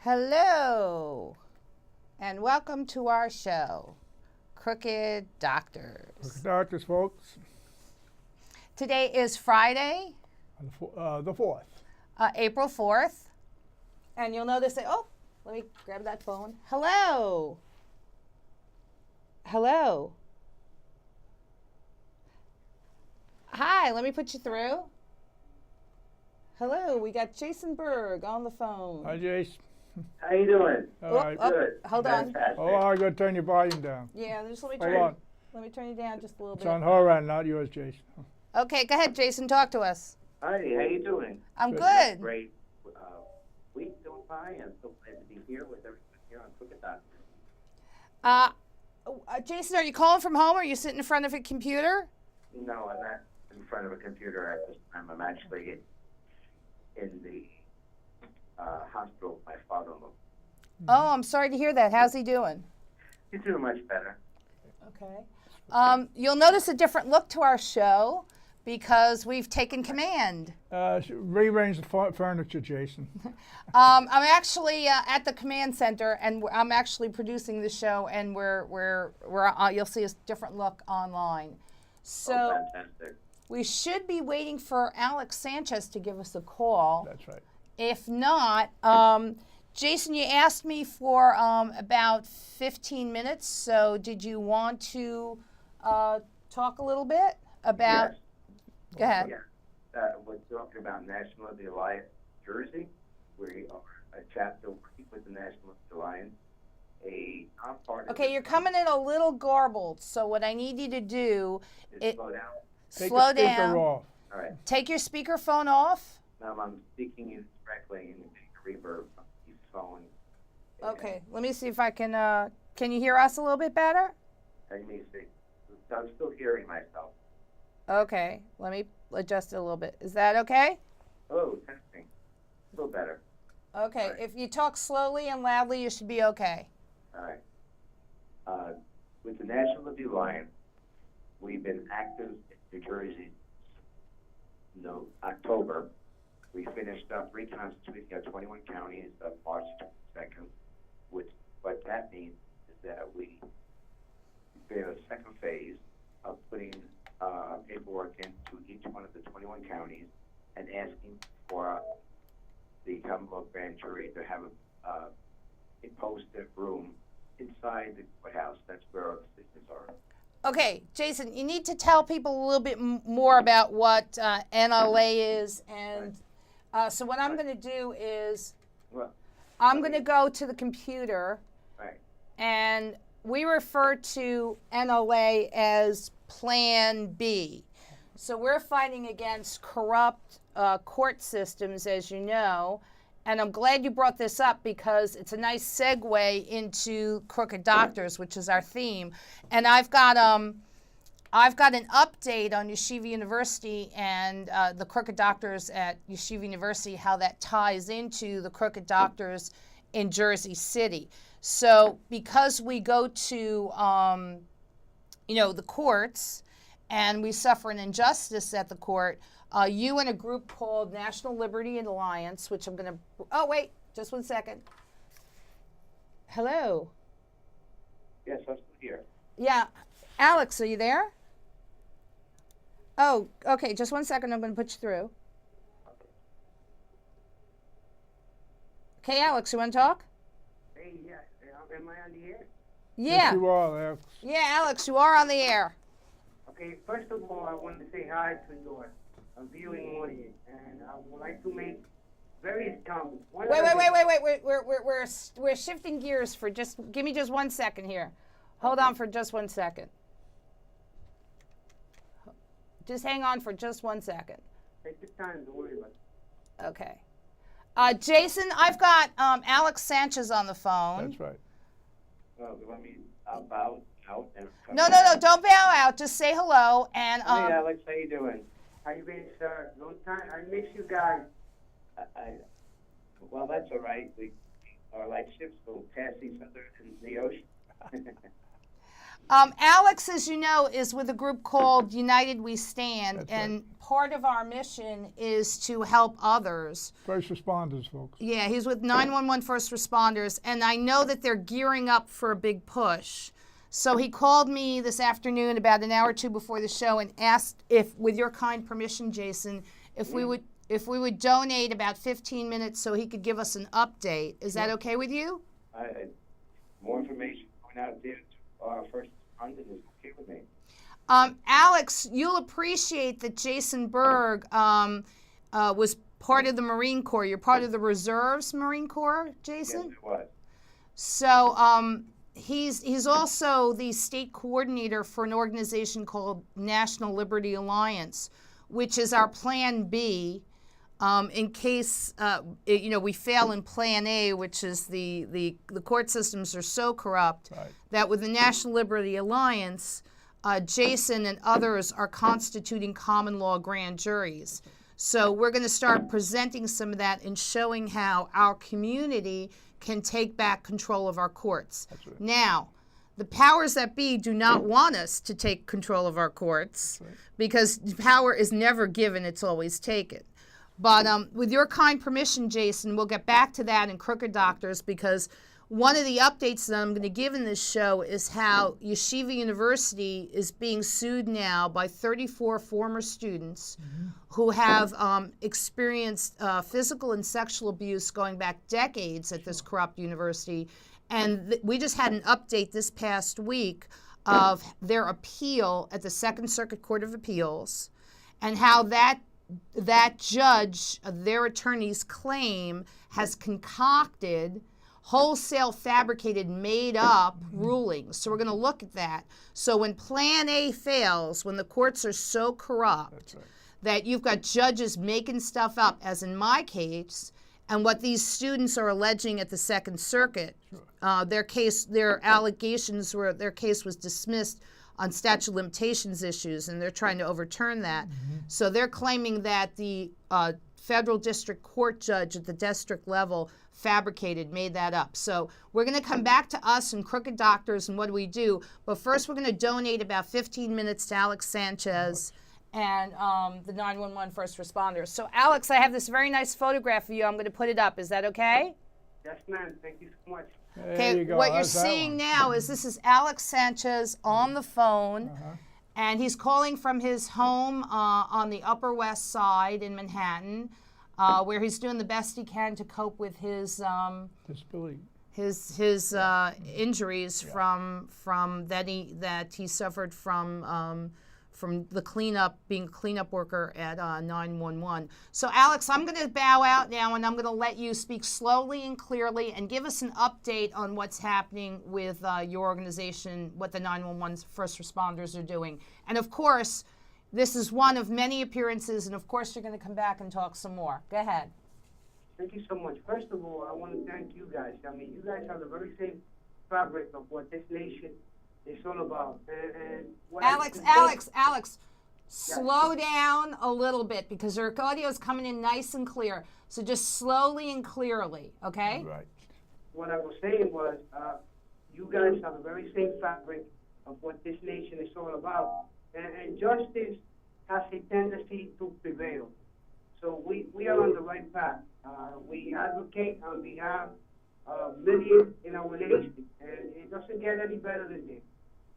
Hello, and welcome to our show, Crooked Doctors. Crooked Doctors, folks. Today is Friday, The 4th. April 4th, and you'll notice that, let me grab that phone. Hello. Hello. Hi, let me put you through. Hello, we got Jason Berg on the phone. Hi, Jace. How you doing? All right. Good. Hold on. Fantastic. Oh, I got to turn your volume down. Yeah, just let me Hold turn. on. Let me turn you down just a little It's bit. on her end, not yours, Jace. Okay, go ahead, Jason. Talk to us. Hi, how you doing? I'm Good. good. Great. Week going by. I'm so glad to be here with everyone here on Crooked Doctors. Jason, are you calling from home or are you sitting in front of a computer? No, I'm not in front of a computer at this time. I'm actually in the hospital with my father-in-law. Oh, I'm sorry to hear that. How's he doing? He's doing much better. Okay. You'll notice a different look to our show because we've taken command. Rearrange the furniture, Jason. I'm actually at the command center, and I'm actually producing the show, and we're you'll see a different look online. So Fantastic. we should be waiting for Alex Sanchez to give us a call. That's right. If not, Jason, you asked me for about 15 minutes. So did you want to talk a little bit about? Yes. Go ahead. Yeah. We're talking about National of the Alliance, Jersey. We are a chapter working with the National of the Alliance. I'm part of Okay, you're coming in a little garbled. So what I need you to do is slow down. Take slow the speaker down. off. All right. Take your speakerphone off. Now I'm speaking incorrectly and getting a reverb from the phone. Okay, let me see if I can. Can you hear us a little bit better? Let me see. I'm still hearing myself. Okay, let me adjust it a little bit. Is that okay? Oh, testing. A little better. Okay, Right. if you talk slowly and loudly, you should be okay. All right. With the National of the Alliance, we've been active in New Jersey. October. We finished up reconstituting our 21 counties of March 22nd. What that means is that we did a second phase of putting paperwork into each one of the 21 counties and asking for the Commonwealth Grand Jury to have a posted room inside the courthouse. That's where our decisions are. Okay, Jason, you need to tell people a little bit more about what NLA is. And so what I'm going to do is Well, I'm going to go to the computer, right. and we refer to NLA as Plan B. So we're fighting against corrupt court systems, as you know. And I'm glad you brought this up because it's a nice segue into Crooked Doctors, which is our theme. And I've got an update on Yeshiva University and the Crooked Doctors at Yeshiva University, how that ties into the Crooked Doctors in Jersey City. So because we go to the courts and we suffer an injustice at the court, you and a group called National Liberty and Alliance, which I'm going to... Oh, wait, just one second. Hello. Yes, I'm still here. Yeah. Alex, are you there? Oh, okay, just one second. I'm going to put you through. Okay, Alex, you want to talk? Hey, yeah. Am I on the air? Yeah. Yes, you are, Alex. Yeah, Alex, you are on the air. Okay, first of all, I want to say hi to your viewing audience, and I would like to make various comments. Wait. We're shifting gears for just... Give me just 1 second here. Hold on for just 1 second. Just hang on for just 1 second. Take the time, don't worry about it. Okay. Jason, I've got Alex Sanchez on the phone. That's right. Well, let me bow out and come No, back. don't bow out. Just say hello. And Hey, Alex, how you doing? How you been, sir? Long time. I miss you guys. Well, that's all right. We are like ships go past each other in the ocean. Alex, as you know, is with a group called United We Stand, That's and part of our mission is to help others. First responders, folks. Yeah, he's with 911 first responders, and I know that they're gearing up for a big push. So he called me this afternoon about an hour or two before the show and asked if, with your kind permission, Jason, if we would donate about 15 minutes so he could give us an update. Is that okay with you? More information going out there to first responders is okay with me. Alex, you'll appreciate that Jason Berg was part of the Marine Corps. You're part of the Reserves Marine Corps, Jason? Yes, it was. So he's also the state coordinator for an organization called National Liberty Alliance, which is our Plan B in case we fail in Plan A, which is the court systems are so corrupt that with the National Liberty Alliance, Jason and others are constituting common law grand juries. So we're going to start presenting some of that and showing how our community can take back control of our courts. That's right. Now, the powers that be do not want us to take control of our courts because power is never given, it's always taken. But with your kind permission, Jason, we'll get back to that in Crooked Doctors, because one of the updates that I'm going to give in this show is how Yeshiva University is being sued now by 34 former students who have experienced physical and sexual abuse going back decades at this corrupt university. And we just had an update this past week of their appeal at the Second Circuit Court of Appeals, and how that judge, their attorney's claim, has concocted wholesale fabricated, made up rulings. So we're going to look at that. So when Plan A fails, when the courts are so corrupt that you've got judges making stuff up, as in my case, and what these students are alleging at the Second Circuit, their allegations were their case was dismissed on statute of limitations issues, and they're trying to overturn that. So they're claiming that the federal district court judge at the district level fabricated, made that up. So we're going to come back to us and Crooked Doctors and what do we do. But first we're going to donate about 15 minutes to Alex Sanchez and the 911 first responders. So Alex, I have this very nice photograph of you. I'm going to put it up. Is that okay? Yes, ma'am. Thank you so much. Okay, what you're seeing now is this is Alex Sanchez on the phone, and he's calling from his home on the Upper West Side in Manhattan, where he's doing the best he can to cope with his disbelief, his injuries from that he suffered from the cleanup, being a cleanup worker at 911. So Alex, I'm going to bow out now, and I'm going to let you speak slowly and clearly and give us an update on what's happening with your organization, what the 911 first responders are doing. And of course, this is one of many appearances, and of course you're going to come back and talk some more. Go ahead. Thank you so much. First of all, I want to thank you guys. I mean, you guys have the very same fabric of what this nation is all about. And what Alex, slow down a little bit because your audio is coming in nice and clear. So just slowly and clearly, okay? Right. What I was saying was, you guys have the very same fabric of what this nation is all about. And justice has a tendency to prevail. So we are on the right path. We advocate on behalf of millions in our nation, and it doesn't get any better than this.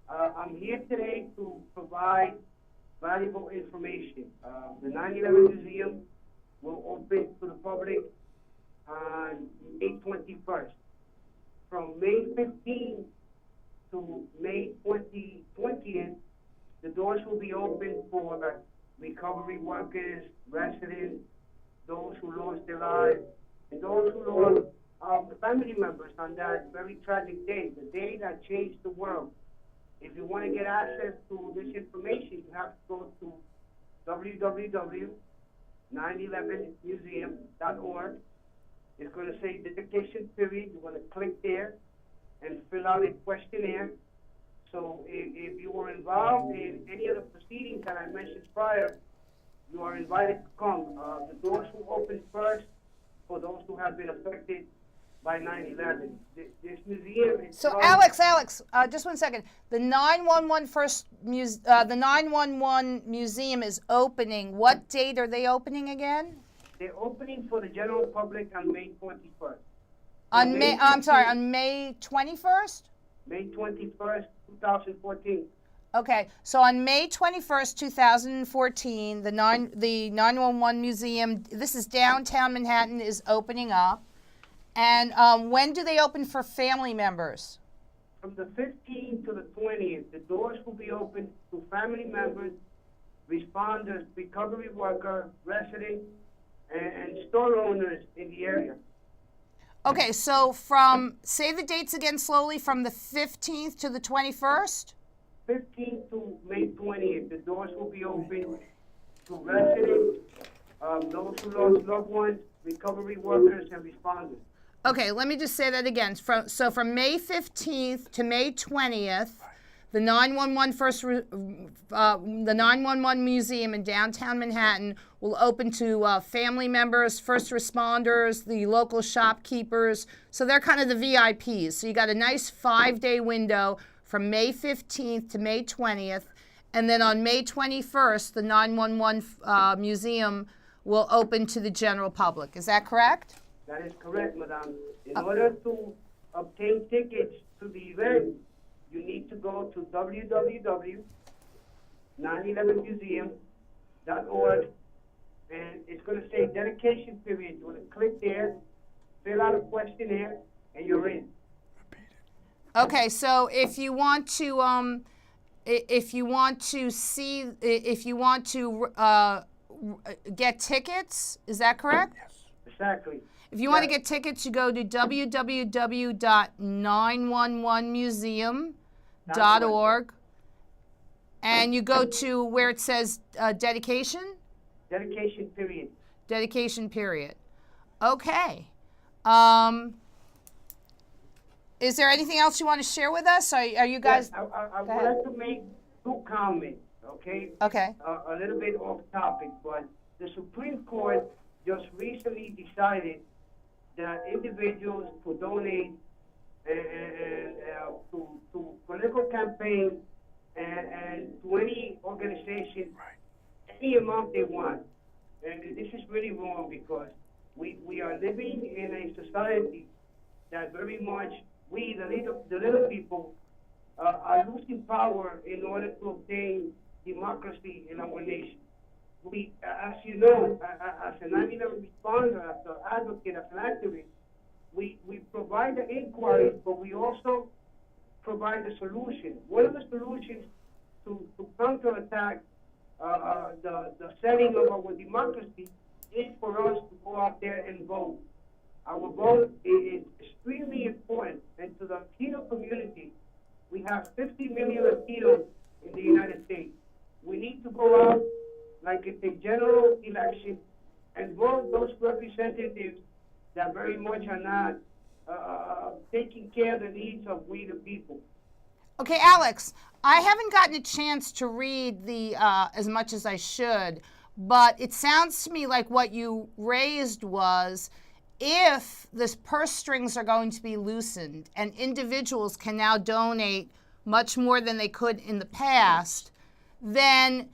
I'm here today to provide valuable information. The 9/11 Museum will open to the public on May 21st. From May 15th to May 20th, the doors will be open for recovery workers, residents, those who lost their lives, and those who lost family members on that very tragic day, the day that changed the world. If you want to get access to this information, you have to go to www.911museum.org. It's going to say dedication period. You're going to click there and fill out a questionnaire. So if you were involved in any of the proceedings that I mentioned prior, you are invited to come. The doors will open first for those who have been affected by 9/11. This museum is So run- Alex, just 1 second. The 911 museum is opening. What date are they opening again? They're opening for the general public on May 21st. On May, I'm sorry, 15th. on May 21st? May 21st, 2014. Okay, so on May 21st, 2014, the 911 museum, this is downtown Manhattan, is opening up. And when do they open for family members? From the 15th to the 20th, the doors will be open to family members, responders, recovery worker, residents, and store owners in the area. Okay, so from, say the dates again slowly, from the 15th to the 21st? 15th to May 20th, the doors will be open to residents, those who lost loved ones, recovery workers, and responders. Okay, let me just say that again. From May 15th to May 20th, the 911 museum in downtown Manhattan will open to family members, first responders, the local shopkeepers. So they're kind of the VIPs. So you got a nice 5-day window from May 15th to May 20th. And then on May 21st, the 911 museum will open to the general public. Is that correct? That is correct, Madame. In order to obtain tickets to the event, you need to go to www.911museum.org, and it's going to say dedication period. You want to click there, fill out a questionnaire, and you're in. Okay, so if you want to get tickets, is that correct? Exactly. If you want to get tickets, you go to www.911museum.org, and you go to where it says dedication. Dedication period. Dedication period. Okay. Is there anything else you want to share with us? Are you guys? Yes, I Go would ahead. like to make 2 comments, okay? Okay. A little bit off topic, but the Supreme Court just recently decided that individuals who donate to political campaigns and to any organization, any amount they want. And this is really wrong because we are living in a society that very much we, the little people, are losing power in order to obtain democracy in our nation. We, as you know, as a 9/11 responder, as an advocate, as an activist, we provide the inquiry, but we also provide the solution. One of the solutions to counterattack the setting of our democracy is for us to go out there and vote. Our vote is extremely important, and to the Latino community, we have 50 million Latinos in the United States. We need to go out like it's a general election and vote those representatives that very much are not taking care of the needs of we the people. Okay, Alex, I haven't gotten a chance to read the as much as I should, but it sounds to me like what you raised was if the purse strings are going to be loosened and individuals can now donate much more than they could in the past, then,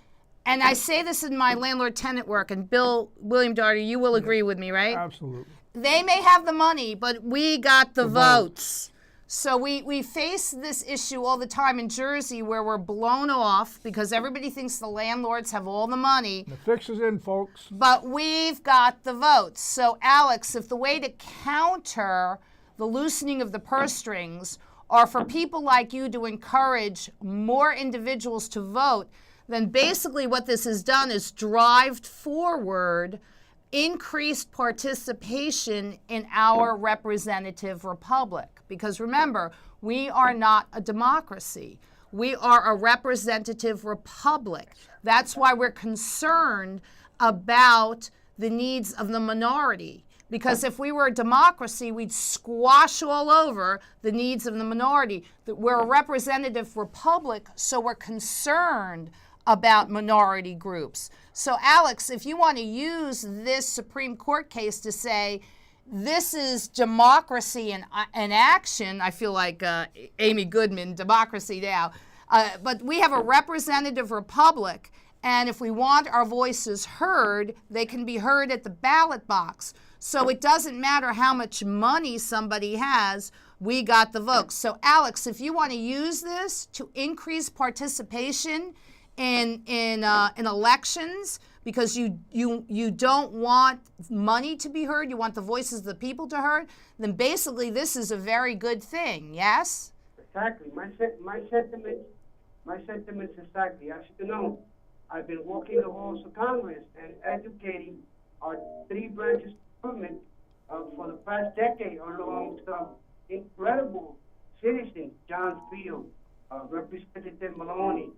and I say this in my landlord-tenant work, and William Darty, you will agree with me, right? Absolutely. They may have the money, but we got the votes. So we face this issue all the time in Jersey where we're blown off because everybody thinks the landlords have all the money. The fix is in, folks. But we've got the votes. So, Alex, if the way to counter the loosening of the purse strings are for people like you to encourage more individuals to vote, then basically what this has done is drived forward increased participation in our representative republic. Because remember, we are not a democracy. We are a representative republic. That's why we're concerned about the needs of the minority. Because if we were a democracy, we'd squash all over the needs of the minority. We're a representative republic, so we're concerned about minority groups. So, Alex, if you want to use this Supreme Court case to say, this is democracy in action. I feel like Amy Goodman, Democracy Now! But we have a representative republic, and if we want our voices heard, they can be heard at the ballot box. So it doesn't matter how much money somebody has, we got the votes. So Alex, if you want to use this to increase participation in elections, because you don't want money to be heard, you want the voices of the people to heard, then basically this is a very good thing, yes? Exactly. My sentiments exactly. As you know, I've been walking the halls of Congress and educating our three branches of government for the past decade along some incredible citizens, John Field, Representative Maloney,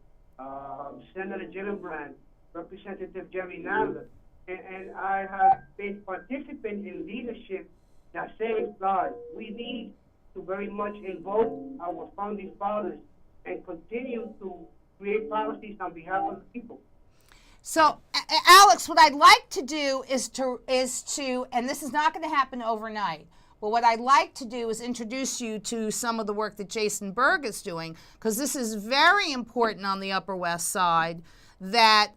Senator Gillibrand, Representative Jerry Nadler, and I have been participating in leadership that saves lives. We need to very much invoke our founding fathers and continue to create policies on behalf of the people. So, Alex, what I'd like to do is to, and this is not going to happen overnight, but what I'd like to do is introduce you to some of the work that Jason Berg is doing, because this is very important on the Upper West Side, that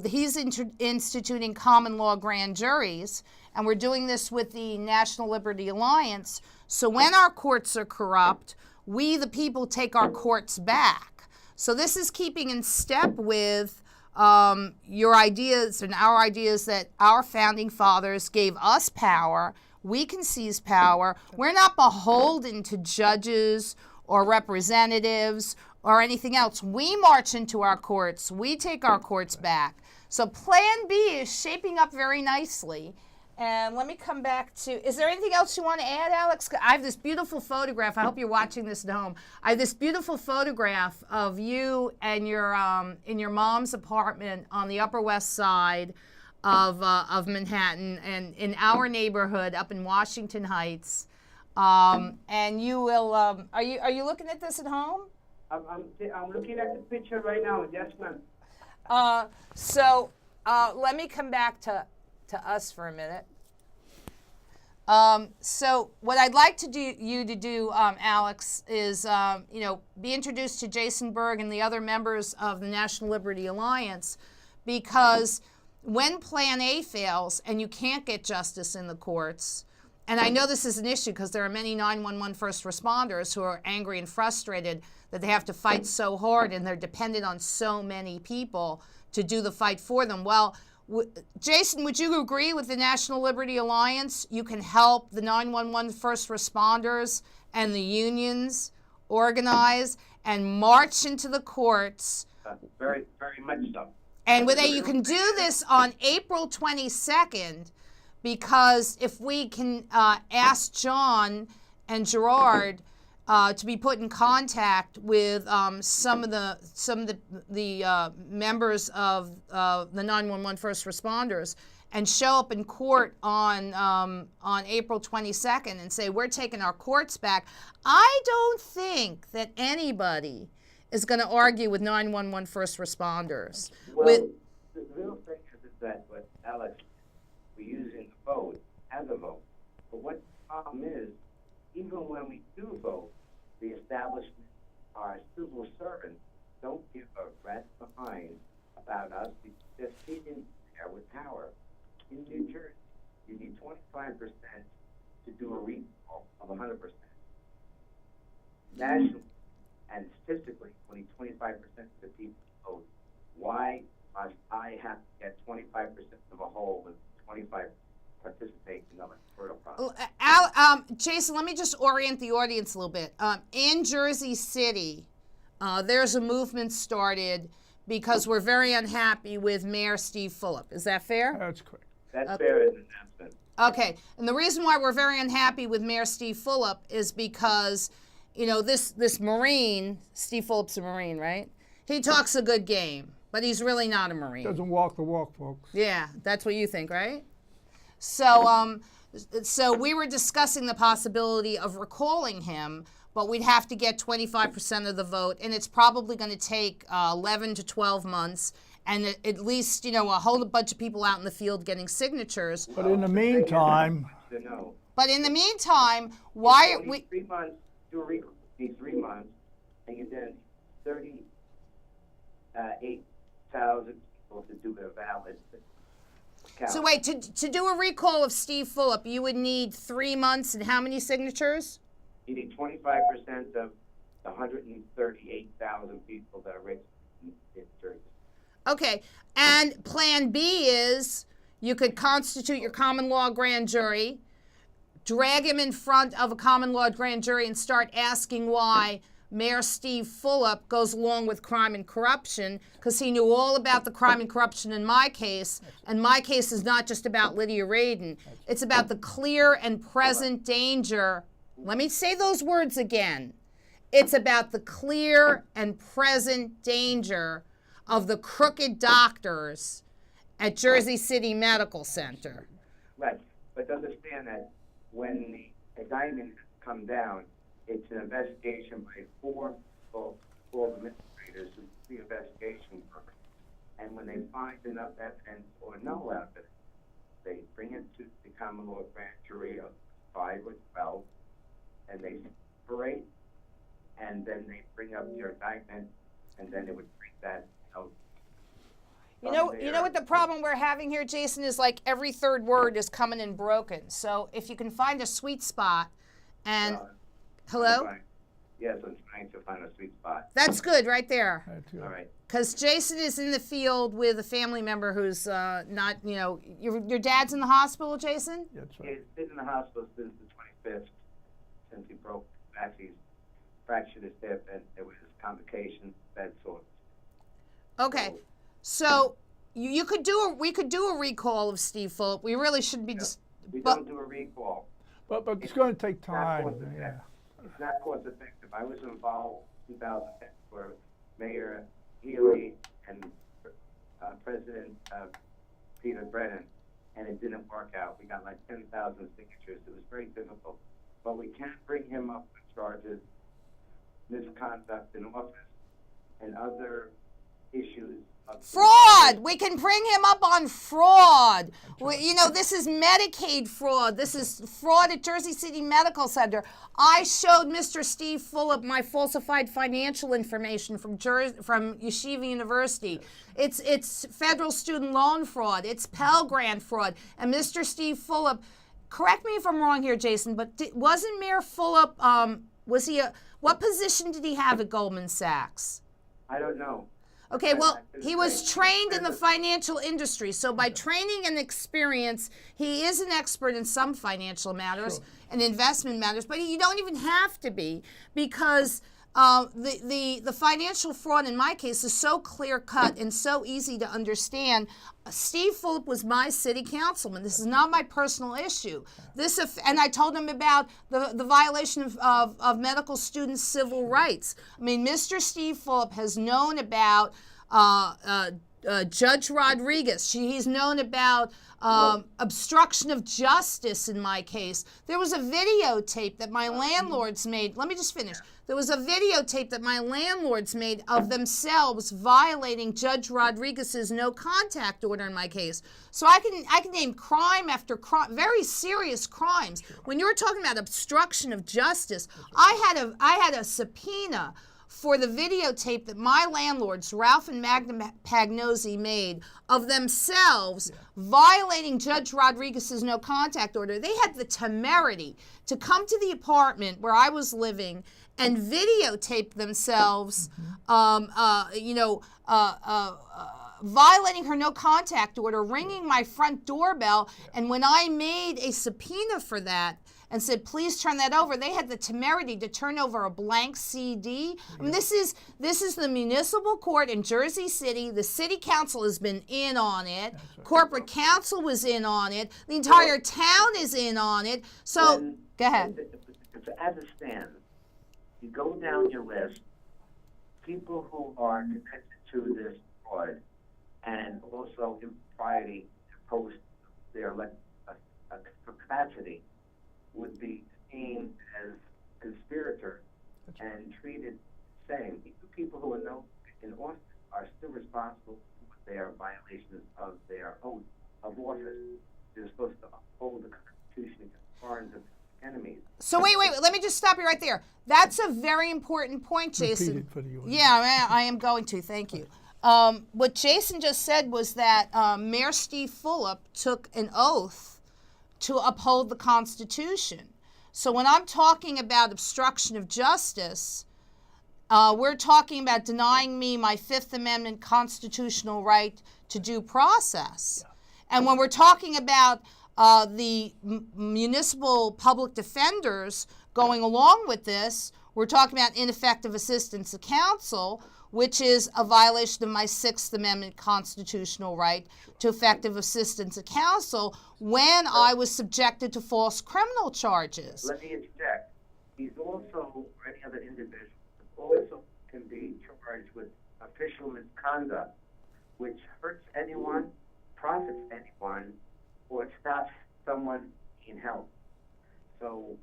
he's instituting common law grand juries, and we're doing this with the National Liberty Alliance. So when our courts are corrupt, we, the people, take our courts back. So this is keeping in step with your ideas and our ideas that our founding fathers gave us power. We can seize power. We're not beholden to judges or representatives or anything else. We march into our courts. We take our courts back. So Plan B is shaping up very nicely. And let me come back to, is there anything else you want to add, Alex? I have this beautiful photograph. I hope you're watching this at home. I have this beautiful photograph of you and your in your mom's apartment on the Upper West Side of Manhattan and in our neighborhood up in Washington Heights. And you will, are you looking at this at home? I'm looking at the picture right now. Yes, ma'am. So let me come back to us for a minute. So what I'd like to do, Alex, is be introduced to Jason Berg and the other members of the National Liberty Alliance, because when Plan A fails and you can't get justice in the courts, and I know this is an issue because there are many 911 first responders who are angry and frustrated that they have to fight so hard and they're dependent on so many people to do the fight for them. Well, Jason, would you agree with the National Liberty Alliance? You can help the 911 first responders and the unions organize and march into the courts. Very, very much so. And you can do this on April 22nd, because if we can ask John and Gerard to be put in contact with some of the members of the 911 first responders and show up in court on April 22nd and say, we're taking our courts back, I don't think that anybody is going to argue with 911 first responders. Well, the real thing is that what Alex, we're using the vote as a vote. But what the problem is, even when we do vote, the establishment, our civil servants, don't give a rat's behind about us because they're sitting there with power. In New Jersey, you need 25% to do a recall of 100%. Nationally and statistically, only 25% of the people vote. Why must I have to get 25% of a whole when 25 participate in the electoral process? Jason, let me just orient the audience a little bit. In Jersey City, there's a movement started because we're very unhappy with Mayor Steve Fulop. Is that fair? That's correct. That's fair as an announcement. Okay, and the reason why we're very unhappy with Mayor Steve Fulop is because, this Marine, Steve Fulop's a Marine, right? He talks a good game, but he's really not a Marine. Doesn't walk the walk, folks. Yeah, that's what you think, right? So, so we were discussing the possibility of recalling him, but we'd have to get 25% of the vote, and it's probably going to take 11 to 12 months, and at least, a whole bunch of people out in the field getting signatures. But in the meantime, But in the meantime, why You are we? 3 months, do a recall, need 3 months, and you then 38,000 people to do a valid count. So wait, to do a recall of Steve Fulop, you would need 3 months and how many signatures? You need 25% of the 138,000 people that are registered in Jersey. Okay, and Plan B is you could constitute your common law grand jury, drag him in front of a common law grand jury and start asking why Mayor Steve Fulop goes along with crime and corruption, because he knew all about the crime and corruption in my case, and my case is not just about Lydia Radin. It's about the clear and present danger. Let me say those words again. It's about the clear and present danger of the crooked doctors at Jersey City Medical Center. Right, but understand that when the indictment come down, it's an investigation by 4 administrators who do the investigation work. And when they find enough evidence or no evidence, they bring it to the common law grand jury of 5 or 12, and they separate, and then they bring up your indictment, and then they would bring that out. You know what the problem we're having here, Jason, is like every third word is coming in broken. So if you can find a sweet spot and hello? Yes, I'm trying to find a sweet spot. That's good right there. All right. Because Jason is in the field with a family member who's not, your dad's in the hospital, Jason? That's right. He's been in the hospital since the 25th, since he broke, actually fractured his hip, and there was complications, that sort. Okay. So we could do a recall of Steve Fulop. We really shouldn't be just. We don't do a recall. But it's going to take Not time. cost Yeah. effective. It's not cost effective. I was involved in 2010 where Mayor Healy and President Peter Brennan, and it didn't work out. We got like 10,000 signatures. It was very difficult. But we can't bring him up with charges, misconduct in office, and other issues. Fraud! We can bring him up on fraud. This is Medicaid fraud. This is fraud at Jersey City Medical Center. I showed Mr. Steve Fulop my falsified financial information from Yeshiva University. It's federal student loan fraud. It's Pell Grant fraud. And Mr. Steve Fulop, correct me if I'm wrong here, Jason, but wasn't Mayor Fulop, what position did he have at Goldman Sachs? I don't know. Okay, well, he was trained in the financial industry. So by training and experience, he is an expert in some financial matters and investment matters, but you don't even have to be, because the financial fraud in my case is so clear-cut and so easy to understand. Steve Fulop was my city councilman. This is not my personal issue. And I told him about the violation of medical students' civil rights. I mean, Mr. Steve Fulop has known about Judge Rodriguez. He's known about obstruction of justice in my case. There was a videotape that my landlords made. Let me just finish. There was a videotape that my landlords made of themselves violating Judge Rodriguez's no contact order in my case. So I can name crime after crime, very serious crimes. When you were talking about obstruction of justice, I had a subpoena for the videotape that my landlords, Ralph and Magna Pagnozzi, made of themselves violating Judge Rodriguez's no contact order. They had the temerity to come to the apartment where I was living and videotape themselves, violating her no contact order, ringing my front doorbell. And when I made a subpoena for that and said, please turn that over, they had the temerity to turn over a blank CD. I mean, this is the municipal court in Jersey City. The city council has been in on it. Corporate counsel was in on it. The entire town is in on it. So, go ahead. As it stands, you go down your list, people who are connected to this fraud and also impropriety to post their capacity would be seen as conspirators and treated the same. People who are in office are still responsible for their violations of their oath of office. They're supposed to uphold the Constitution against foreign So wait, let me just stop you right there. That's a very important point, Jason. Repeat it for the audience. Yeah, I am going to. Thank you. What Jason just said was that Mayor Steve Fulop took an oath to uphold the Constitution. So when I'm talking about obstruction of justice, we're talking about denying me my Fifth Amendment constitutional right to due process. And when we're talking about the municipal public defenders going along with this, we're talking about ineffective assistance of counsel, which is a violation of my Sixth Amendment constitutional right to effective assistance of counsel when I was subjected to false criminal charges. Let me interject. He's also, or any other individual, also can be charged with official misconduct, which hurts anyone, profits anyone, or stops someone being helped. So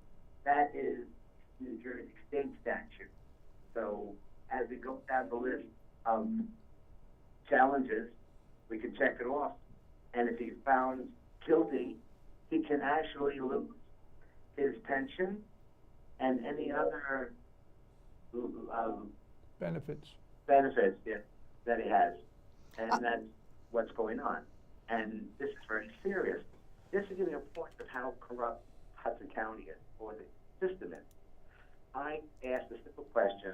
that is New Jersey state statute. So as we go down the list of challenges, we can check it off. And if he's found guilty, he can actually lose his pension and any other Benefits. that he has. And that's what's going on. And this is very serious. This is giving a point of how corrupt Hudson County is, or the system is. I asked a simple question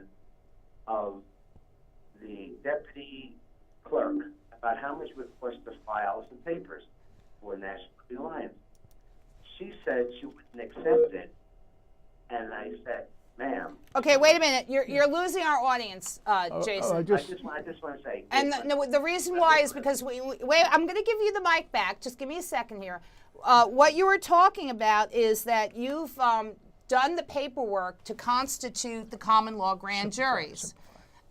of the deputy clerk about how much it would cost to file some papers for National Alliance. She said she wouldn't accept it, and I said, "Ma'am." Okay, wait a minute. You're losing our audience, Jason. I just want to say. And the reason why is because wait, I'm going to give you the mic back. Just give me a second here. What you were talking about is that you've done the paperwork to constitute the common law grand juries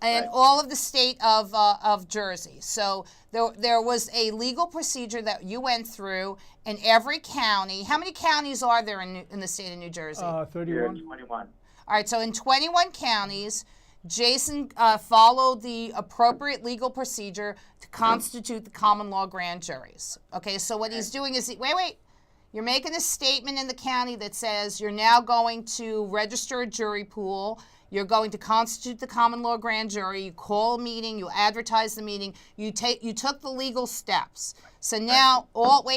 in all of the state of Jersey. So there was a legal procedure that you went through in every county. How many counties are there in the state of New Jersey? 31. 21. All right, so in 21 counties, Jason followed the appropriate legal procedure to constitute the common law grand juries. Okay, so what he's doing is, wait. You're making a statement in the county that says you're now going to register a jury pool. You're going to constitute the common law grand jury. You call a meeting. You advertise the meeting. You took the legal steps. So now all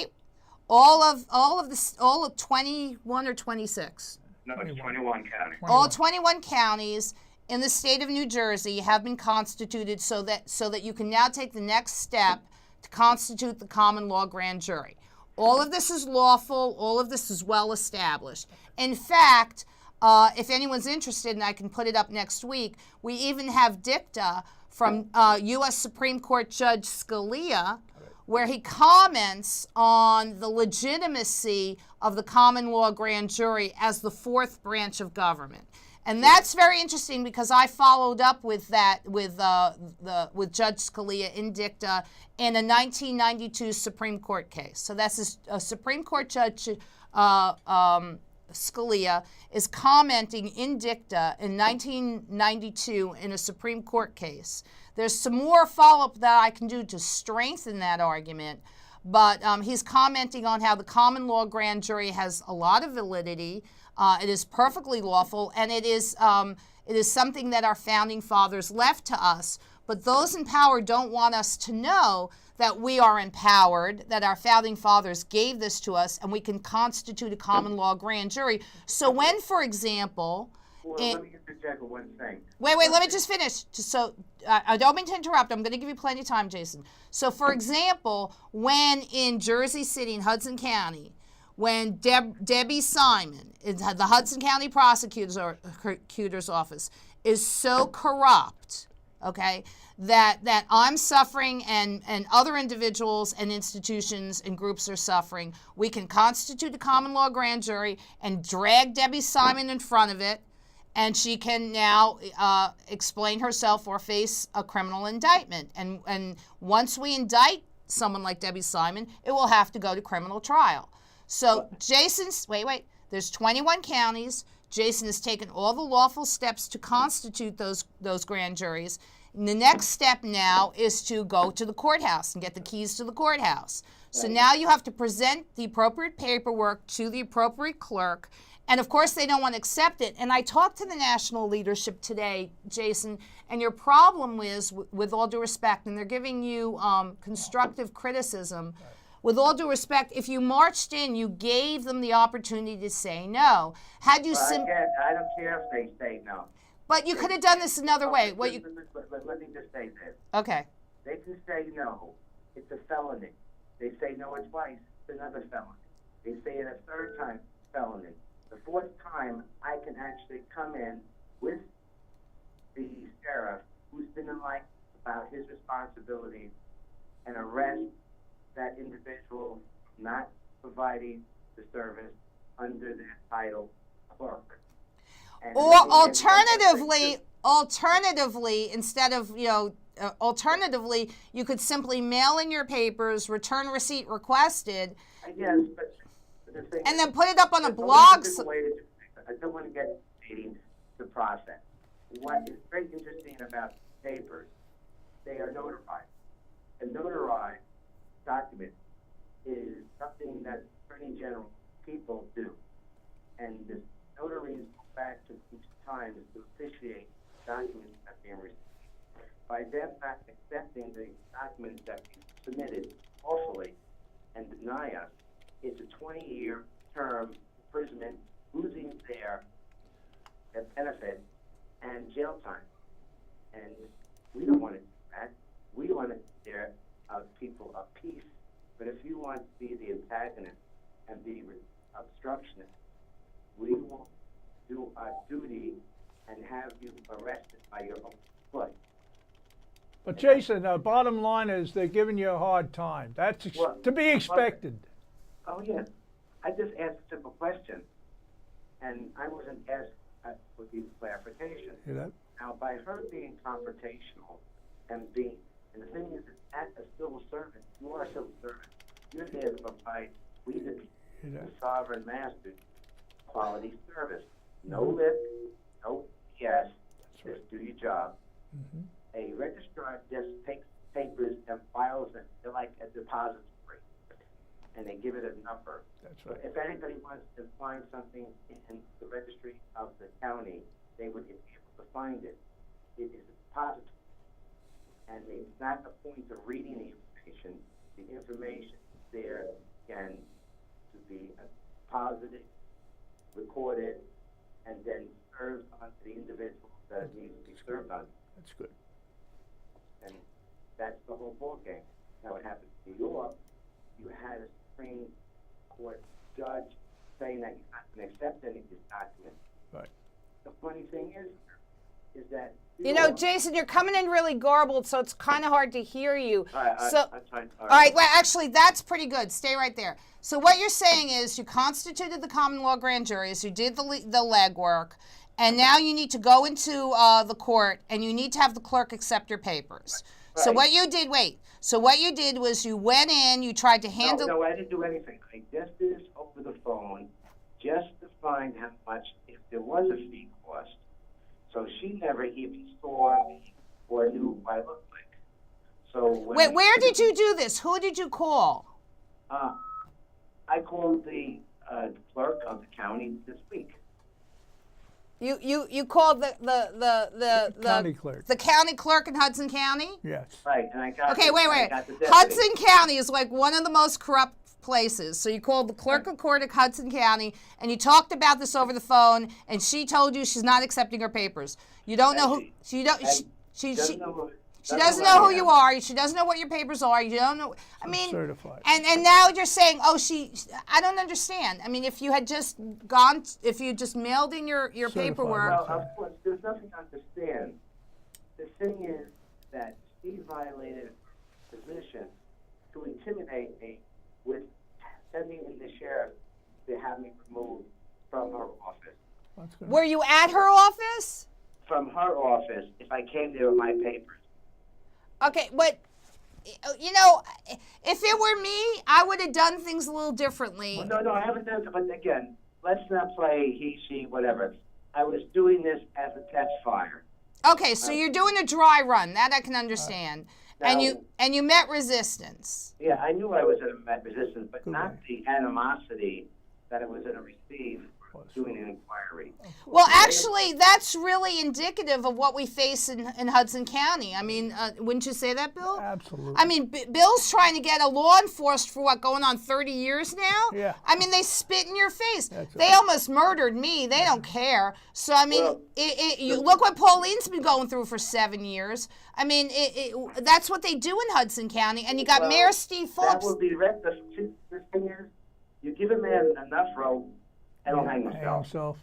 of 21 or 26. No, it's 21 counties. All 21 counties in the state of New Jersey have been constituted so that you can now take the next step to constitute the common law grand jury. All of this is lawful. All of this is well established. In fact, if anyone's interested, and I can put it up next week, we even have dicta from U.S. Supreme Court Judge Scalia, where he comments on the legitimacy of the common law grand jury as the fourth branch of government. And that's very interesting because I followed up with that with Judge Scalia in dicta in a 1992 Supreme Court case. So that's a Supreme Court Judge Scalia is commenting in dicta in 1992 in a Supreme Court case. There's some more follow-up that I can do to strengthen that argument, but he's commenting on how the common law grand jury has a lot of validity. It is perfectly lawful, and it is something that our founding fathers left to us. But those in power don't want us to know that we are empowered, that our founding fathers gave this to us, and we can constitute a common law grand jury. So when, for example... Well, let me interject with one thing. Wait, let me just finish. I don't mean to interrupt. I'm going to give you plenty of time, Jason. So, for example, when in Jersey City, in Hudson County, when Debbie Simon, the Hudson County Prosecutor's Office, is so corrupt, okay, that I'm suffering and other individuals and institutions and groups are suffering, we can constitute a common law grand jury and drag Debbie Simon in front of it, and she can now explain herself or face a criminal indictment. And once we indict someone like Debbie Simon, it will have to go to criminal trial. So there's 21 counties. Jason has taken all the lawful steps to constitute those grand juries. And the next step now is to go to the courthouse and get the keys to the courthouse. So now you have to present the appropriate paperwork to the appropriate clerk, And of course, they don't want to accept it. And I talked to the national leadership today, Jason, and your problem is, with all due respect, and they're giving you constructive criticism. With all due respect, if you marched in, you gave them the opportunity to say no. Had you I don't care if they say no. but you could have done this another way. What you? Let me just say this. Okay. They can say no. It's a felony. They say no twice. It's another felony. They say it a third time. Felony. The fourth time, I can actually come in with the sheriff, who's been enlightened about his responsibilities, and arrest that individual not providing the service under that title clerk. And Or alternatively, instead of, alternatively, you could simply mail in your papers, return receipt requested, yes, but the thing and is, then put it up on a there's always blog. different way to do things. I don't want to get into the process. What is very interesting about papers, they are notarized. A notarized document is something that Attorney General people do. And the notaries go back to each times to officiate documents that are being received. By them not accepting the documents that we submitted lawfully and deny us, it's a 20-year term imprisonment, losing their benefit, and jail time. And we don't want to do that. We want to steer people of peace. But if you want to be the antagonist and be obstructionist, we will do our duty and have you arrested by your own foot. But Jason, bottom line is they're giving you a hard time. That's Well, to be expected. Oh, yes. I just asked a simple question, and I wasn't asked for the clarification. You know? Now, by her being confrontational and the thing is, as a civil servant, you are a civil servant. You're there to provide, we the people, Yeah. the sovereign master, quality service. No lip, no yes, just do your job. Mm-hmm. A registrar just takes papers and files them. They're like a depository, and they give it a number. That's right. If anybody wants to find something in the registry of the county, they would be able to find it. It is a depository, and it's not a point of reading the information. The information is there, again, to be deposited, recorded, and then served on the individual that it needs to be served on. That's good. And that's the whole ballgame. Now, what happened in New York, you had a Supreme Court judge saying that you're not going to accept any of these documents. Right. The funny thing is that Jason, you're coming in really garbled, so it's kind of hard to hear you. So, I'm trying. all right, well, actually, that's pretty good. Stay right there. So what you're saying is you constituted the common law grand juries, you did the legwork, and now you need to go into the court, and you need to have the clerk accept your papers. Right. So what you did, so what you did was you went in, you tried to handle... No, I didn't do anything. I just did this over the phone just to find how much, if there was a fee cost. So she never even saw me or knew what I looked like. So wait, where did you do this? Who did you call? I called the clerk of the county this week. You called the county clerk. The county clerk in Hudson County? Yes. Right, and I got okay, wait. I got the deputy. Hudson County is like one of the most corrupt places. So you called the clerk of court at Hudson County, and you talked about this over the phone, and she told you she's not accepting her papers. You don't know who she doesn't know who you are. She doesn't know what your papers are. You don't know. I mean, certified. And now you're saying, oh, I don't understand. I mean, if you had just if you just mailed in your paperwork. Well, of course, there's nothing to understand. The thing is that she violated her position to intimidate me with sending in the sheriff to have me removed from her office. That's good. Were you at her office? From her office, if I came there with my papers. Okay, but, if it were me, I would have done things a little differently. Well, no, I haven't done it. But again, let's not play he, she, whatever. I was doing this as a test fire. Okay, so you're doing a dry run. That I can understand. Now, and you met resistance. Yeah, I knew I was going to met resistance, but not the animosity that I was going to receive doing an inquiry. Well, actually, that's really indicative of what we face in Hudson County. I mean, wouldn't you say that, Bill? Absolutely. I mean, Bill's trying to get a law enforced for what, going on 30 years now? Yeah. I mean, they spit in your face. That's They right. almost murdered me. They don't care. So, I mean, Well, you look what Pauline's been going through for 7 years. I mean, that's what they do in Hudson County. And you got Well, Mayor Steve That Phillips. would be the thing is, you give a man enough rope, and he'll hang Hang himself. himself,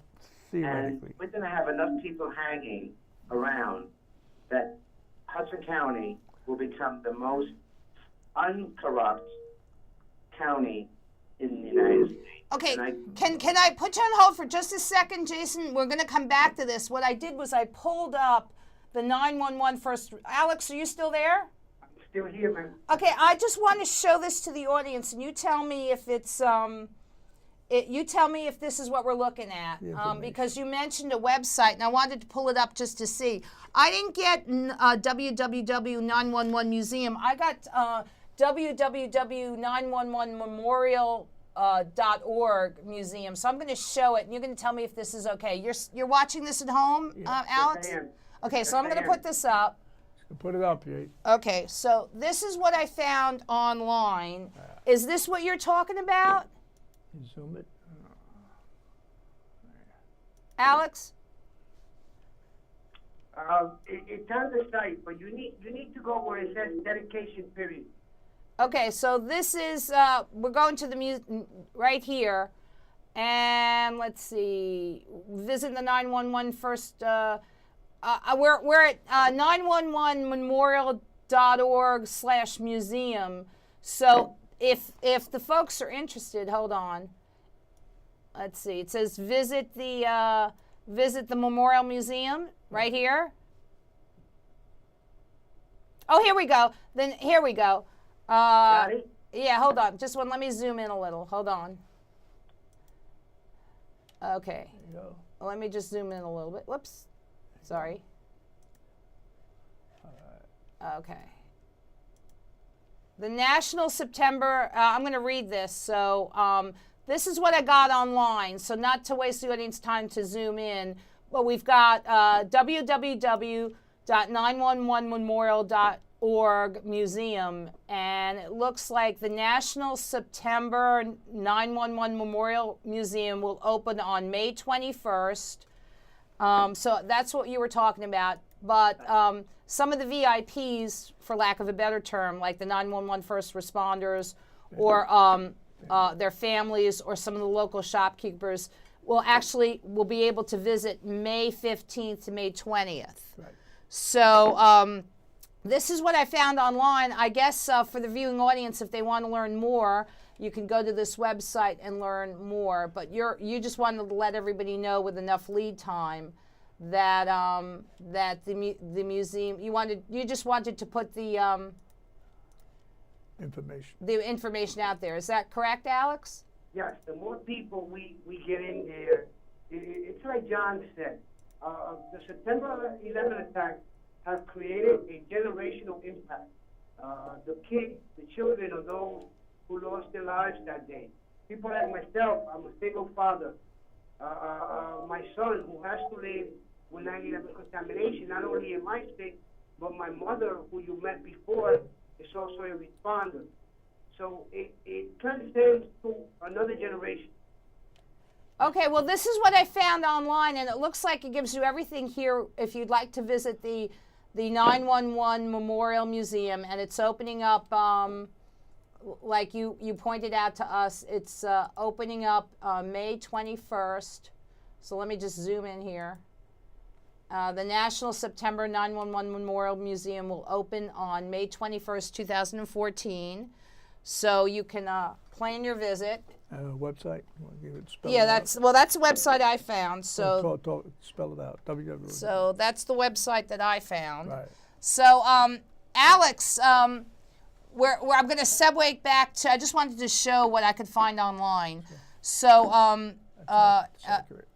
And theoretically. we're going to have enough people hanging around that Hudson County will become the most uncorrupt county in the United States. Okay, And can I put you on hold for just a second, Jason? We're going to come back to this. What I did was I pulled up the 911 first. Alex, are you still there? I'm still here, man. Okay, I just want to show this to the audience, and you tell me if it's you tell me if this is what we're looking at, because you mentioned a website, and I wanted to pull it up just to see. I didn't get www 911 museum. I got www 911 memorial.org museum. So I'm going to show it, and you're going to tell me if this is okay. You're watching this at home, Alex? Yes, I am. Okay, so Yes, I'm going I to am. put this up. Put it up, Jake. Okay, so this is what I found online. Is this what you're talking about, Zoom it. Alex? It's on the site, but you need to go where it says dedication period. Okay, so this is, we're going to the right here, and let's see, visit the 911 first, we're at 911memorial.org/museum. So if the folks are interested, hold on. Let's see, it says visit the Memorial Museum right here. Oh, here we go. Then here we go. Got it? Yeah, hold on. Just one. Let me zoom in a little. Hold on. Okay. There you go. Let me just zoom in a little bit. Whoops. Sorry. Okay. The National September, I'm going to read this. So this is what I got online. So not to waste the audience time to zoom in, but we've got www.911memorial.org museum, and it looks like the National September 911 Memorial Museum will open on May 21st. So that's what you were talking about. But some of the VIPs, for lack of a better term, like the 911 first responders or their families or some of the local shopkeepers, will be able to visit May 15th to May 20th. Right. So this is what I found online. I guess for the viewing audience, if they want to learn more, you can go to this website and learn more. But you just wanted to let everybody know with enough lead time that that the museum you just wanted to put the information out there. Is that correct, Alex? Yes, the more people we get in there, it's like John said. The September 11 attack has created a generational impact. The kids, the children of those who lost their lives that day. People like myself, I'm a single father. My son, who has to live with 9/11 contamination, not only in my state, but my mother, who you met before, is also a responder. So it transcends to another generation. Okay, well, this is what I found online, and it looks like it gives you everything here if you'd like to visit the 911 Memorial Museum, and it's opening up, like you pointed out to us, it's opening up May 21st. So let me just zoom in here. The National September 911 Memorial Museum will open on May 21st, 2014. So you can plan your visit. Website. Yeah, that's a website I found. So spell it out. www. so that's the website that I found. Right. So Alex, where I'm going to segue back to. I just wanted to show what I could find online. So That's accurate.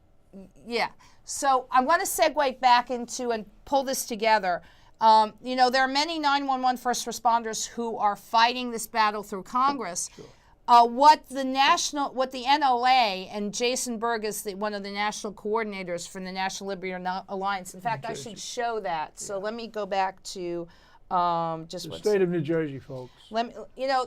yeah. So I want to segue back into and pull this together. There are many 911 first responders who are fighting this battle through Congress. Sure. what the NLA, and Jason Berg is one of the national coordinators from the National Liberty Alliance. In fact, I should show that. So let me go back to just The state of New Jersey, folks. let me. You know,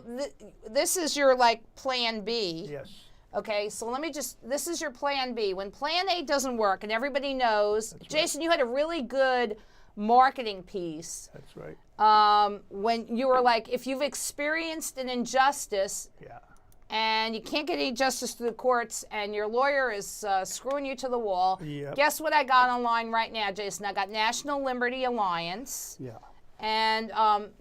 this is your like Plan B. Yes. Okay, so let me this is your Plan B. When Plan A doesn't work, and everybody knows, That's Jason, you had a really good marketing piece. That's right. When you were like, if you've experienced an injustice, Yeah. and you can't get any justice through the courts, and your lawyer is screwing you to the wall. Yep. Guess what I got online right now, Jason? I got National Liberty Alliance, Yeah. and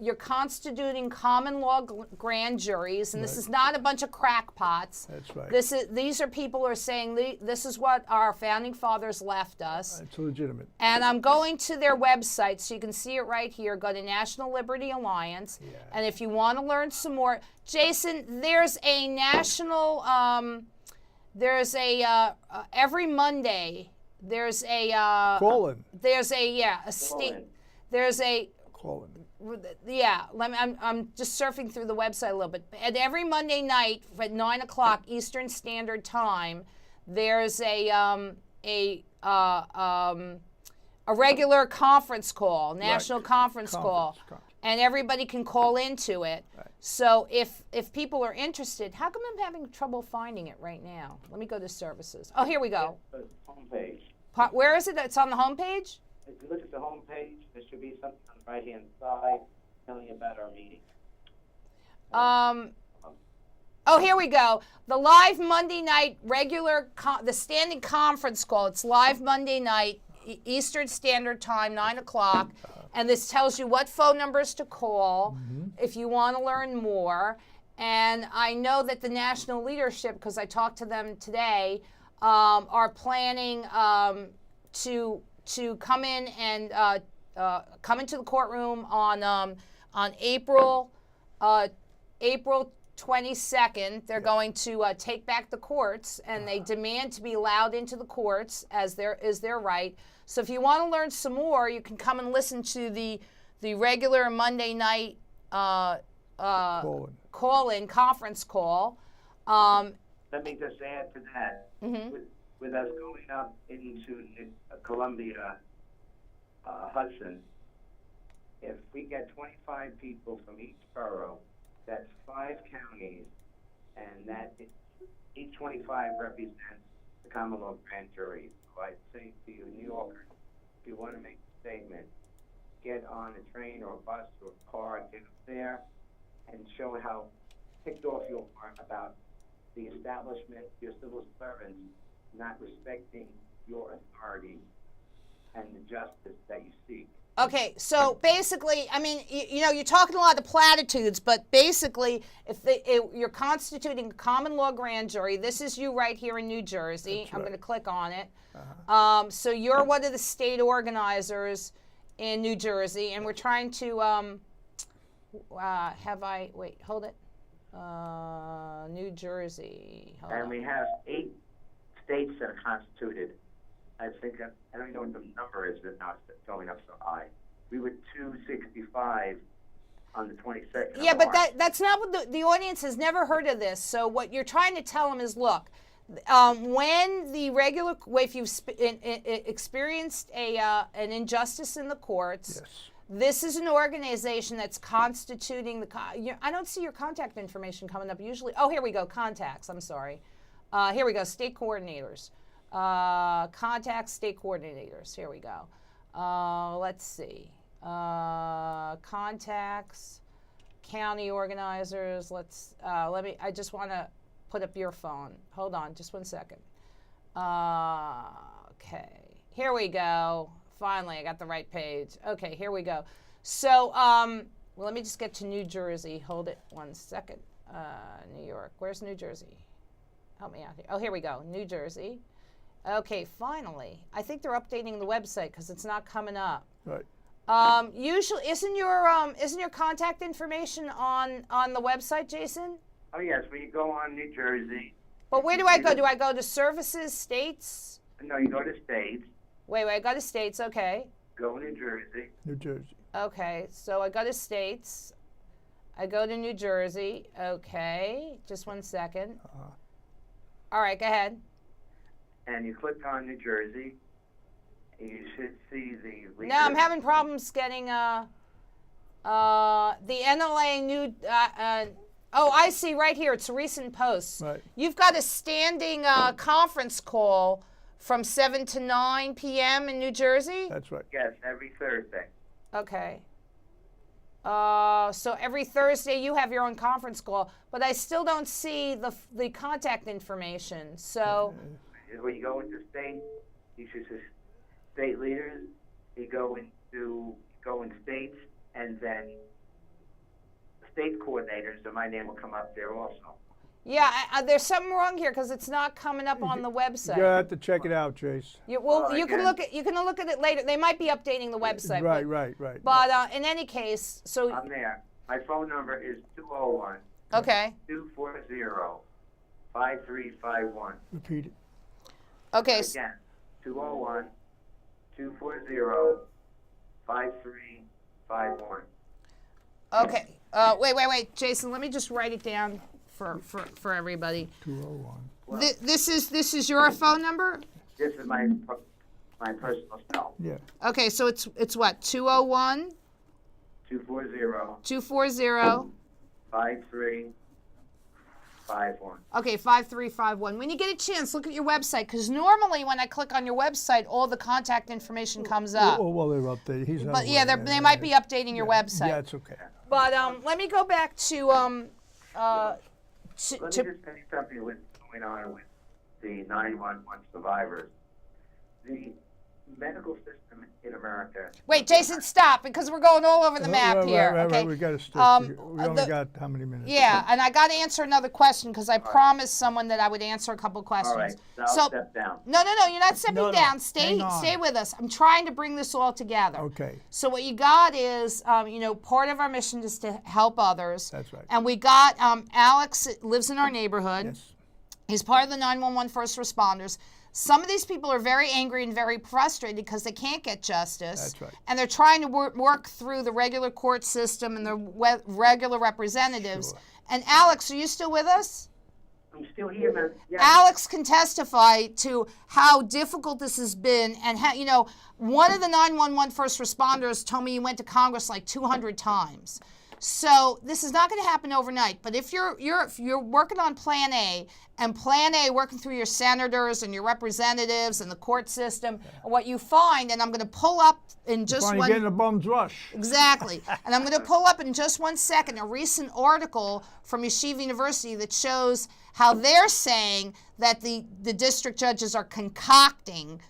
you're constituting common law grand juries, and this Right. is not a bunch of crackpots. That's right. These are people who are saying this is what our founding fathers left us. It's legitimate. And I'm going to their website so you can see it right here. Go to National Liberty Alliance. Yeah. And if you want to learn some more, Jason, there's a national, every Monday, there's a, Colin. there's a state, there's a, Colin. yeah, I'm just surfing through the website a little bit. And every Monday night at 9 o'clock Eastern Standard Time, there's a regular conference call, national conference call, Conference. and everybody can call into it. Right. So if people are interested, how come I'm having trouble finding it right now? Let me go to services. Oh, here we go. The homepage. Where is it? It's on the homepage? If you look at the homepage, there should be something on the right-hand side telling you about our meeting. Oh, here we go. The live Monday night the standing conference call. It's live Monday night, Eastern Standard Time, 9 o'clock. And this tells you what phone numbers to call if you want to learn more. And I know that the national leadership, because I talked to them today, are planning to come in and come into the courtroom on April 22nd. They're going to take back the courts, and they demand to be allowed into the courts as their right. So if you want to learn some more, you can come and listen to the regular Monday night call-in conference call. Let me just add to that. With us going up into Columbia, Hudson, if we get 25 people from each borough, that's 5 counties, and that each 25 represents the common law grand jury. So I say to you, New Yorkers, if you want to make a statement, get on a train or a bus or a car, get up there, and show how ticked off you are about the establishment, your civil servants, not respecting your authority and the justice that you seek. Okay, so basically, I mean, you're talking a lot of platitudes, but basically, if you're constituting a common law grand jury, this is you right here in New Jersey. That's I'm right. going to click on it. Uh-huh. So you're one of the state organizers in New Jersey, and we're trying to wait, hold it. New Jersey. Hold And on. we have 8 states that are constituted. I think I don't know what the number is, but now it's going up so high. We were 265 on the 22nd. Yeah, of but March. that's not what the audience has never heard of this. So what you're trying to tell them is, look, when the regular, if you've experienced an injustice in the courts, Yes. this is an organization that's constituting I don't see your contact information coming up usually. Oh, here we go, contacts. I'm sorry. Here we go, state coordinators. Contact state coordinators. Here we go. Let's see. Contacts, county organizers. I just want to put up your phone. Hold on, just 1 second. Okay, here we go. Finally, I got the right page. Okay, here we go. So, let me just get to New Jersey. Hold it 1 second. New York. Where's New Jersey? Help me out here. Oh, here we go. New Jersey. Okay, finally. I think they're updating the website because it's not coming up. Right. Usually, isn't your contact information on the website, Jason? Oh yes, when you go on New Jersey. But where do I go? Do I go to services, states? No, you go to states. Wait, I go to states. Okay. Go New Jersey. New Jersey. Okay, so I go to states. I go to New Jersey. Okay, just 1 second. Uh-huh. All right, go ahead. And you click on New Jersey, you should see the No, I'm having problems getting the NLA new. Oh, I see right here. It's recent posts. Right. You've got a standing conference call from 7 to 9 p.m. in New Jersey. That's right. Yes, every Thursday. Okay. So every Thursday you have your own conference call, but I still don't see the contact information. So When you go into state, you should see state leaders. You go in states, and then state coordinators, and my name will come up there also. yeah, there's something wrong here because it's not coming up on the website. You have to check it out, Jace. You can again- look at it later. They might be updating the website. Right. But in any case, so I'm there. My phone number is 201 okay, 240 5351. Repeat it. okay, Again, 201 240 5351. okay. Wait, Jason. Let me just write it down for everybody. 201. This is your phone number. This is my personal cell. Yeah. Okay, so it's what 201 240 240. 5351. Okay, 5351. When you get a chance, look at your website because normally when I click on your website, all the contact information comes up. Oh, well, they're updated. He's not But yeah, aware. they might be updating your website. Yeah, it's okay. But let me go back to Let me just say something what's going on with the 911 survivors. The medical system in America. wait, Jason, stop because we're going all over the map Right, here. right, Okay. we got to stick. We only the- got how many minutes? Yeah, and I got to answer another question because I promised someone that I would answer a couple questions. All right, so I'll step down. No, you're not stepping No, down. Stay hang on. stay with us. I'm trying to bring this all together. Okay, So what you got is, part of our mission is to help others. that's right. And we got Alex lives in our neighborhood. Yes. He's part of the 911 first responders. Some of these people are very angry and very frustrated because they can't get justice. That's right. And they're trying to work through the regular court system and the regular representatives. Sure. And Alex, are you still with us? I'm still here, man. Yeah. Alex can testify to how difficult this has been and how, one of the 911 first responders told me he went to Congress like 200 times. So this is not going to happen overnight. But if you're working on Plan A and Plan A working through your senators and your representatives and the court system, and what you find, and I'm going to pull up in just Finally one getting a bum's rush. exactly, and I'm going to pull up in just 1 second a recent article from Yeshiva University that shows how they're saying that the district judges are concocting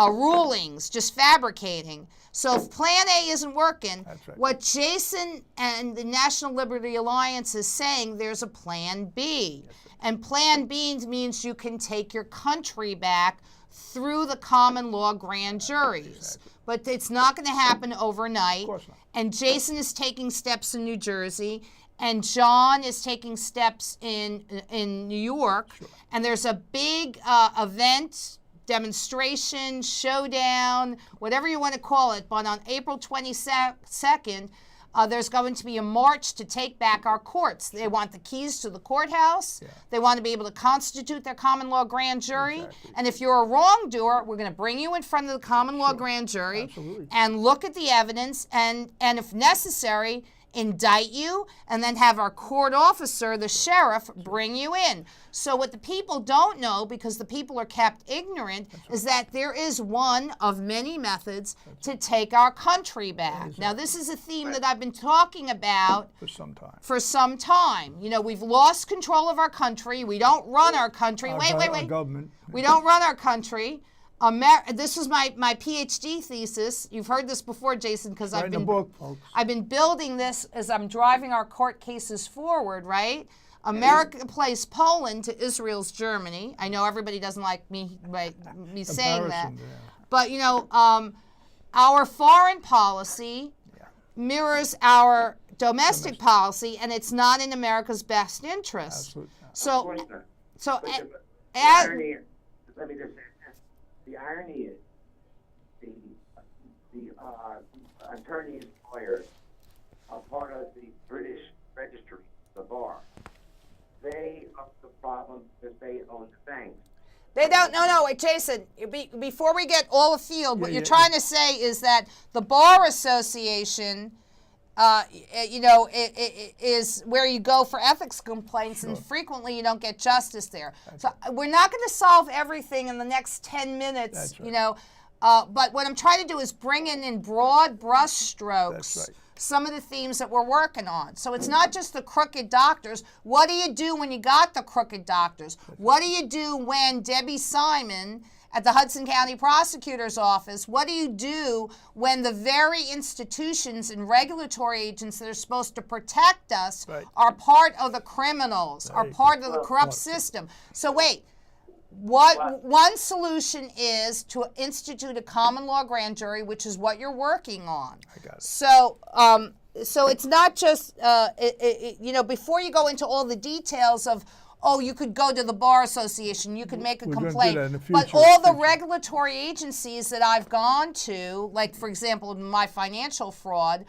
rulings, just fabricating. So if Plan A isn't working, That's right. what Jason and the National Liberty Alliance is saying, there's a Plan B. And Plan B means you can take your country back through the common law grand juries. But it's not going to happen overnight. Of course not. And Jason is taking steps in New Jersey. And John is taking steps in New York. Sure. And there's a big event, demonstration, showdown, whatever you want to call it. But on April 22nd, there's going to be a march to take back our courts. They want the keys to the courthouse. Yeah. They want to be able to constitute their common law grand jury. Exactly. And if you're a wrongdoer, we're going to bring you in front of the common law grand jury Absolutely. and look at the evidence and if necessary, indict you, and then have our court officer, the sheriff, bring you in. So what the people don't know, because the people are kept ignorant, is that there is one of many methods to take our country back. Now, this is a theme that I've been talking about For some time. for some time. We've lost control of our country. We don't run our country. Our Wait. government. We don't run our country. This was my PhD thesis. You've heard this before, Jason, because Write the book, folks. I've been building this as I'm driving our court cases forward, right? America plays Poland to Israel's Germany. I know everybody doesn't like me saying that. Comparison, yeah. But, our foreign policy mirrors our domestic policy, and it's not in America's best interest. Absolutely. Of So, course not. so But the as- irony is, let me just say this. The irony is the attorneys and lawyers are part of the British the bar. They are the problem because they own the banks. They don't. No. Wait, Jason. Before we get all afield, what you're trying to say is that the Bar Association, it is where you go for ethics complaints, and frequently you don't get justice there. So we're not going to solve everything in the next 10 minutes. That's right. But what I'm trying to do is bring in broad brushstrokes some of the themes that we're working on. So it's not just the crooked doctors. What do you do when you got the crooked doctors? What do you do when Debbie Simon at the Hudson County Prosecutor's Office, what do you do when the very institutions and regulatory agents that are supposed to protect us are part of the criminals, are part of the corrupt system? So wait. One solution is to institute a common law grand jury, which is what you're working on. I got it. So it's not just before you go into all the details of, you could go to the Bar Association, you could make a complaint. But all the regulatory agencies that I've gone to, like, for example, my financial fraud,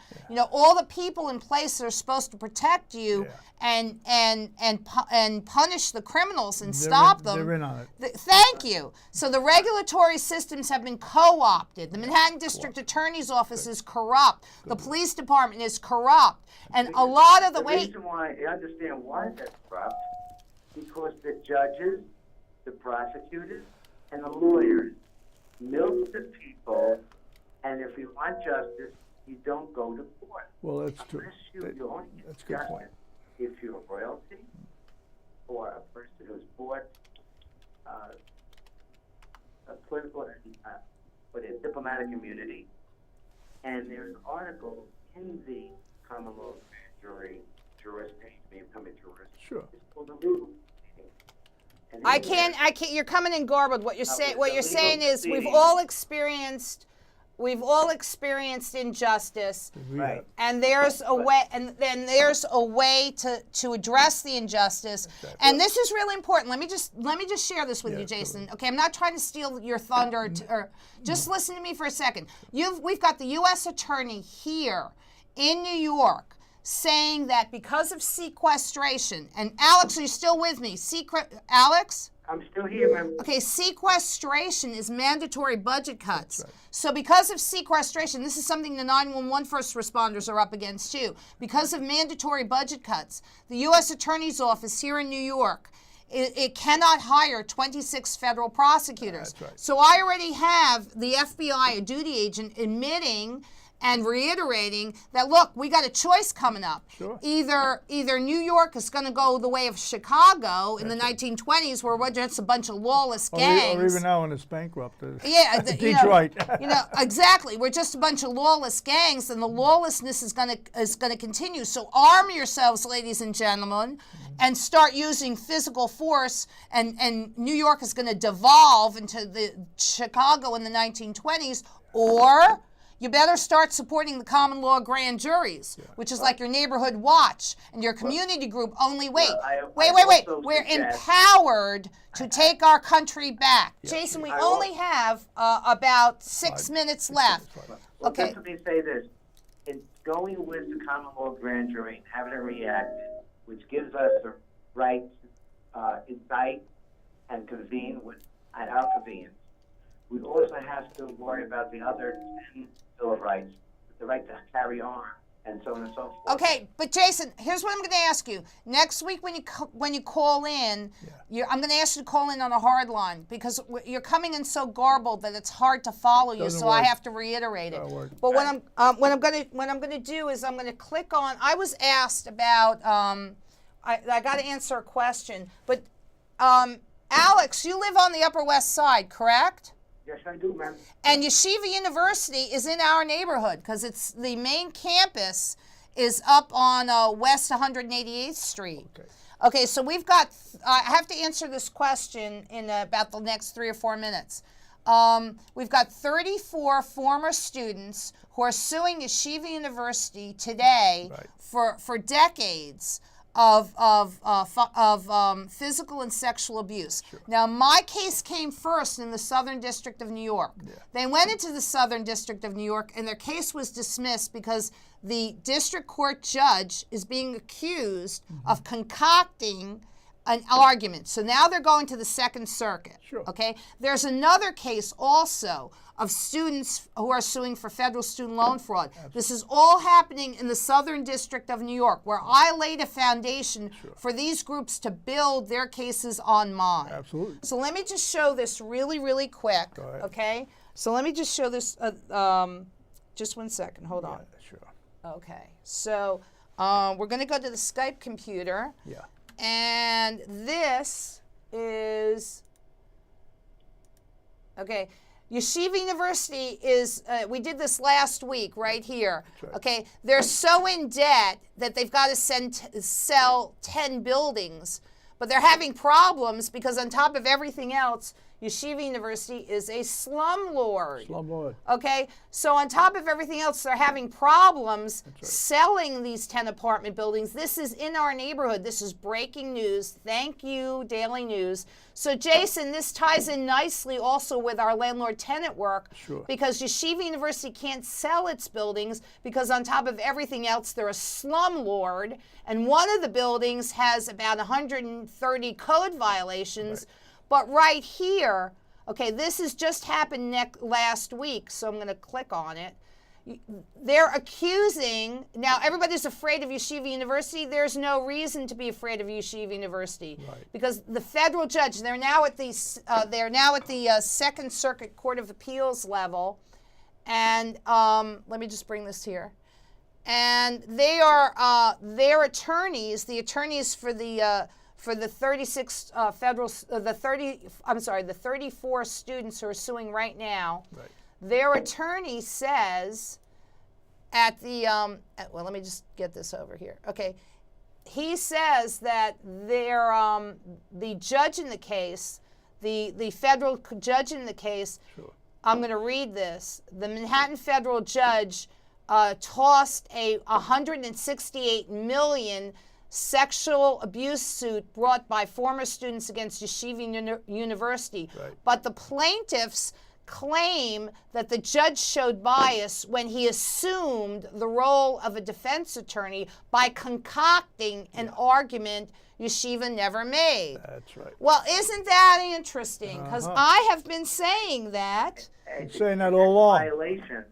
all the people in place that are supposed to protect you and punish the criminals and stop them. They're in on it. Thank you. So the regulatory systems have been co-opted. The Manhattan District Attorney's Office is corrupt. The police department is corrupt. And a lot of the way... reason why I understand why that's corrupt, because the judges, the prosecutors, and the lawyers milk the people, and if you want justice, you don't go to court. Well, that's true. You only get That's a good justice point. if you're royalty or a person who's bought a political or a diplomatic immunity. And there's an article in the common law jury jurisdiction, becoming jurist. Sure. It's called the legal. I can't. You're coming in garbled. What you're saying. What you're saying is we've all experienced injustice, Right. and there's a way. And then there's a way to address the injustice. And this is really important. Let me just share this with you, Jason. Okay, I'm not trying to steal your thunder. Or just listen to me for a second. We've got the U.S. Attorney here in New York saying that because of sequestration, and Alex, are you still with me? Alex? I'm still here, ma'am. Okay, sequestration is mandatory budget cuts. Right. So because of sequestration, this is something the 911 first responders are up against too. Because of mandatory budget cuts, the U.S. Attorney's Office here in New York, it cannot hire 26 federal prosecutors. That's right. So I already have the FBI, a duty agent, admitting and reiterating that, look, we got a choice coming up. Sure. Either New York is going to go the way of Chicago in the 1920s, where we're just a bunch of lawless gangs. Or even now when it's bankrupt. Yeah, Detroit. Exactly. We're just a bunch of lawless gangs, and the lawlessness is going to continue. So arm yourselves, ladies and gentlemen, and start using physical force. And New York is going to devolve into the Chicago in the 1920s, or you better start supporting the common law grand juries, which is like your neighborhood watch and your community group. Only wait. We're empowered to take our country back. Jason, we only have about 6 minutes left. Well, Okay. just let me say this. In going with the common law grand jury and having it react, which gives us the right to indict and convene at our convenience, we also have to worry about the other 10 Bill of Rights, the right to carry arms, and so on and so forth. Okay, but Jason, here's what I'm going to ask you. Next week when you call in, I'm going to ask you to call in on a hard line, because you're coming in so garbled that it's hard to follow you. So I have to reiterate it. But what I'm going to do is I'm going to click on. I was asked about. I got to answer a question, but Alex, you live on the Upper West Side, correct? Yes, I do, ma'am. And Yeshiva University is in our neighborhood, because it's the main campus is up on West 188th Street. Okay, so we've got, I have to answer this question in about the next 3 or 4 minutes. We've got 34 former students who are suing Yeshiva University today for decades physical and sexual abuse. Now, my case came first in the Southern District of New York. They went into the Southern District of New York, and their case was dismissed because the district court judge is being accused of concocting an argument. So now they're going to the Second Circuit. Sure. Okay? There's another case also of students who are suing for federal student loan fraud. This is all happening in the Southern District of New York, where I laid a foundation for these groups to build their cases on mine. Absolutely. So let me just show this really, really quick. Go ahead. Okay? So let me just show this. Just 1 second. Hold on. Yeah, sure. Okay. So we're going to go to the Skype computer. Yeah. And this is, okay, Yeshiva University is, we did this last week right here. Right. Okay, they're so in debt that they've got to sell 10 buildings, but they're having problems because on top of everything else, Yeshiva University is a slumlord. Slumlord. Okay, so on top of everything else, they're having problems selling these 10 apartment buildings. This is in our neighborhood. This is breaking news. Thank you, Daily News. So, Jason, this ties in nicely also with our landlord-tenant work because Yeshiva University can't sell its buildings because on top of everything else, they're a slumlord, and one of the buildings has about 130 code violations. But right here, okay, this has just happened last week, so I'm going to click on it. They're accusing, now everybody's afraid of Yeshiva University. There's no reason to be afraid of Yeshiva University because the federal judge, they're now at the Second Circuit Court of Appeals level, and let me just bring this here. And they are their attorneys, the attorneys for the 36 the 34 students who are suing right now. Their attorney says at the well, let me just get this over here. Okay, he says that the judge in the case, the federal judge in the case. I'm going to read this. The Manhattan federal judge tossed a $168 million sexual abuse suit brought by former students against Yeshiva University. But the plaintiffs claim that the judge showed bias when he assumed the role of a defense attorney by concocting an argument Yeshiva never made. That's right. Well, isn't that interesting? Because I have been saying that. Been saying that all along. Violation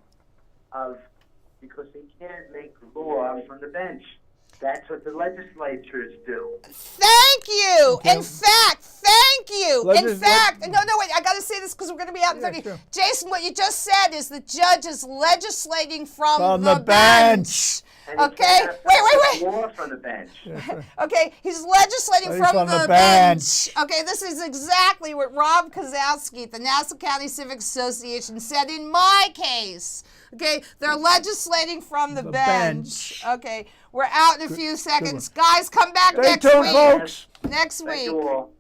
of, because they can't make law from the bench. That's what the legislatures do. Thank you. Okay. In fact, thank you. No, wait, I got to say this because we're going to be out in 30. Sure. Jason, what you just said is the judge is legislating from the bench. Okay? Wait. Law from the bench. Okay, he's legislating from the bench. Okay, this is exactly what Rob Kozowski at the Nassau County Civic Association said in my case. Okay, they're legislating from the bench. Okay, we're out in a few seconds. Guys, come back next week. Folks. Next week. Thank you all.